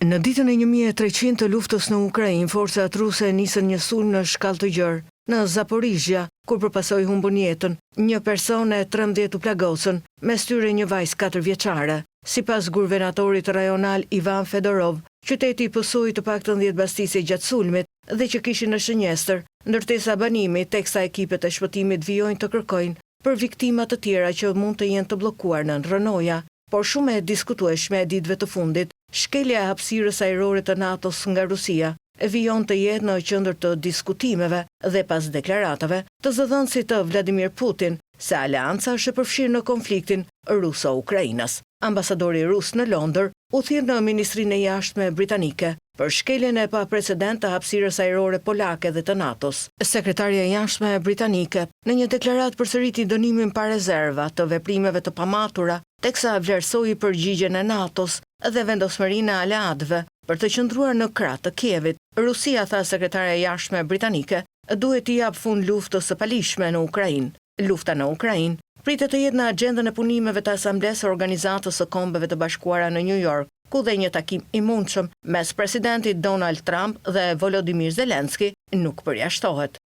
Në ditën e 1300 të luftës në Ukrainë, forcat ruse nisën një sulm në shkallë të gjerë në Zaporizhia, kur përpasoi humbën jetën një person e 13 u plagosën, mes tyre një vajzë 4 vjeçare. Sipas guvernatorit rajonal Ivan Fedorov, qyteti pësoi të paktën 10 bastise gjatë sulmit dhe që kishin në shënjestër, ndërtesa banimi teksa ekipet e shpëtimit vijojnë të kërkojnë për viktima të tjera që mund të jenë të bllokuar në rënoja, por shumë e diskutueshme e ditëve të fundit, shkelja e hapësirës ajrore të NATO-s nga Rusia vijon të jetë në qendër të diskutimeve dhe pas deklaratave të zëdhënësit të Vladimir Putin se aleanca është e përfshirë në konfliktin ruso-ukrainas. Ambasadori rus në Londër u thirr në Ministrinë e Jashtme britanike për shkeljen e paprecedent të hapësirës ajrore polake dhe të NATO-s. Sekretarja e Jashtme britanike në një deklaratë përsëriti dënimin pa rezerva të veprimeve të pamatura, teksa vlerësoi përgjigjen e NATO-s dhe vendosmërinë e aleatëve për të qëndruar në krah të Kievit. Rusia, tha sekretarja e Jashtme britanike, duhet t'i jap fund luftës së palishme në Ukrainë. Lufta në Ukrainë pritet të jetë në agjendën e punimeve të Asamblesë së Organizatës së Kombeve të Bashkuara në New York, ku dhe një takim i mundshëm mes presidentit Donald Trump dhe Volodymyr Zelensky nuk përjashtohet.